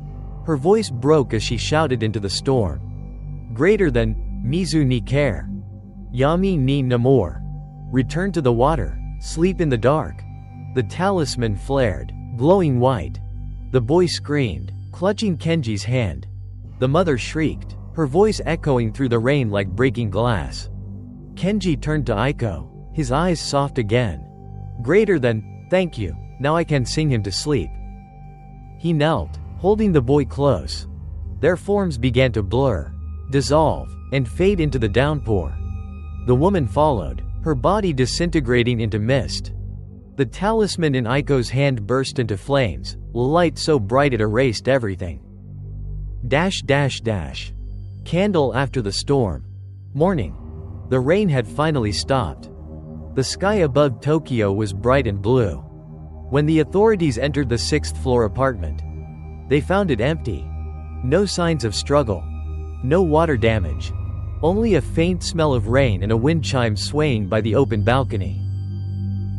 Her voice broke as she shouted into the storm. Greater than, Mizu ni care. Yami ni namor. Return to the water, sleep in the dark. The talisman flared, glowing white. The boy screamed, clutching Kenji's hand. The mother shrieked, her voice echoing through the rain like breaking glass. Kenji turned to Aiko, his eyes soft again. Greater than, thank you, now I can sing him to sleep. He knelt, holding the boy close. Their forms began to blur, dissolve, and fade into the downpour. The woman followed, her body disintegrating into mist. The talisman in Aiko's hand burst into flames, light so bright it erased everything. Candle after the storm. Morning. The rain had finally stopped. The sky above Tokyo was bright and blue. When the authorities entered the 6th floor apartment, they found it empty. No signs of struggle. No water damage. Only a faint smell of rain and a wind chime swaying by the open balcony.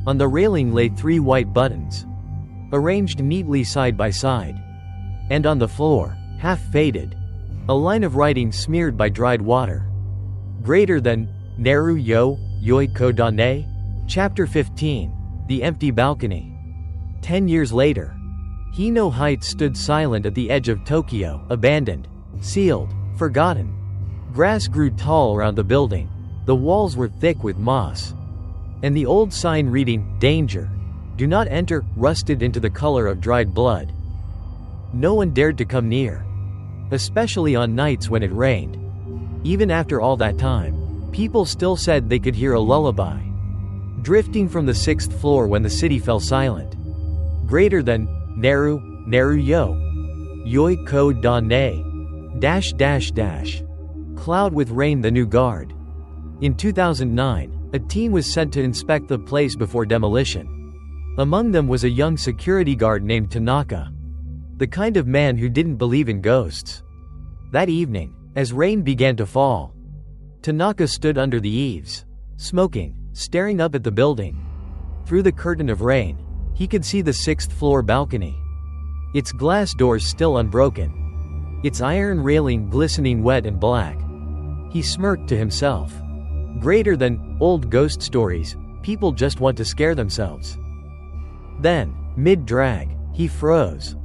On the railing lay 3 white buttons, arranged neatly side by side. And on the floor, half faded, a line of writing smeared by dried water. Greater than, Neru yo, Yoiko dane. Chapter 15, The Empty Balcony. 10 years later, Hino Heights stood silent at the edge of Tokyo, abandoned, sealed, forgotten. Grass grew tall around the building. The walls were thick with moss. And the old sign reading, Danger, do not enter, rusted into the color of dried blood. No one dared to come near, especially on nights when it rained. Even after all that time, people still said they could hear a lullaby, drifting from the 6th floor when the city fell silent. Greater than, Neru yo, Yoiko dane. Cloud with rain, the new guard. In 2009, a team was sent to inspect the place before demolition. Among them was a young security guard named Tanaka, the kind of man who didn't believe in ghosts. That evening, as rain began to fall, Tanaka stood under the eaves, smoking, staring up at the building. Through the curtain of rain, he could see the 6th floor balcony. Its glass doors still unbroken. Its iron railing glistening wet and black. He smirked to himself. Greater than old ghost stories, people just want to scare themselves. Then, mid-drag, he froze.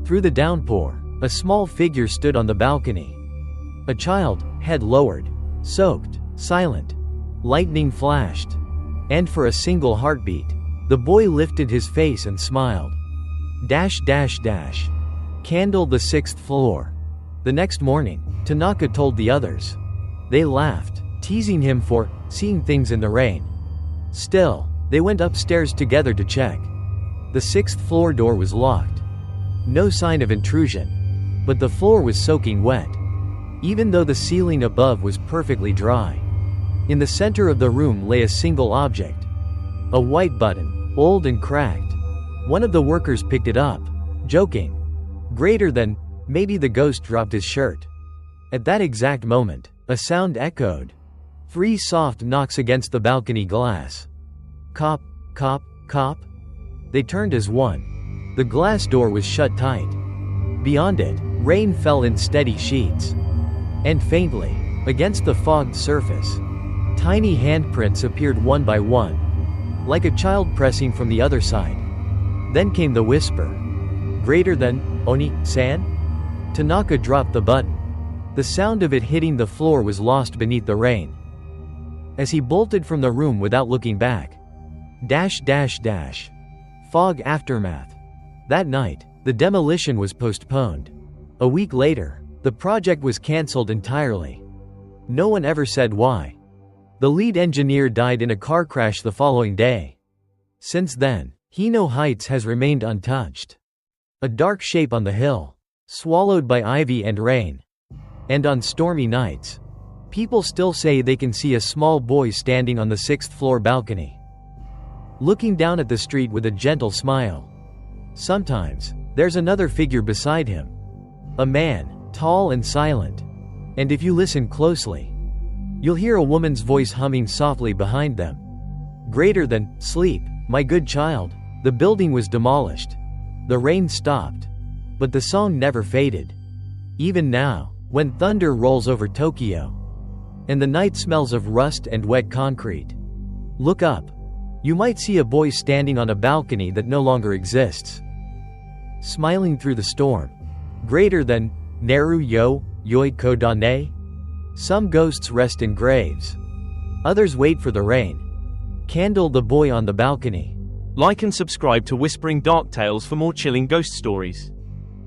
Through the downpour, a small figure stood on the balcony. A child, head lowered, soaked, silent. Lightning flashed. And for a single heartbeat, the boy lifted his face and smiled. Candle the 6th floor. The next morning, Tanaka told the others. They laughed, teasing him for seeing things in the rain. Still, they went upstairs together to check. The 6th floor door was locked. No sign of intrusion. But the floor was soaking wet. Even though the ceiling above was perfectly dry. In the center of the room lay a single object. A white button, old and cracked. One of the workers picked it up, joking. Greater than, maybe the ghost dropped his shirt. At that exact moment, a sound echoed. 3 soft knocks against the balcony glass. Cop, cop, cop. They turned as one. The glass door was shut tight. Beyond it, rain fell in steady sheets. And faintly, against the fogged surface, tiny handprints appeared one by one, like a child pressing from the other side. Then came the whisper. Greater than, Onii-san? Tanaka dropped the button. The sound of it hitting the floor was lost beneath the rain. As he bolted from the room without looking back. Fog aftermath. That night, the demolition was postponed. A week later, the project was cancelled entirely. No one ever said why. The lead engineer died in a car crash the following day. Since then, Hino Heights has remained untouched. A dark shape on the hill, swallowed by ivy and rain. And on stormy nights, people still say they can see a small boy standing on the 6th floor balcony, looking down at the street with a gentle smile. Sometimes, there's another figure beside him. A man, tall and silent. And if you listen closely, you'll hear a woman's voice humming softly behind them. Greater than, sleep, my good child. The building was demolished. The rain stopped. But the song never faded. Even now, when thunder rolls over Tokyo, and the night smells of rust and wet concrete, look up. You might see a boy standing on a balcony that no longer exists, smiling through the storm. Greater than, Neru yo, yoi kodane? Some ghosts rest in graves. Others wait for the rain. Candle the boy on the balcony. Like and subscribe to Whispering Dark Tales for more chilling ghost stories.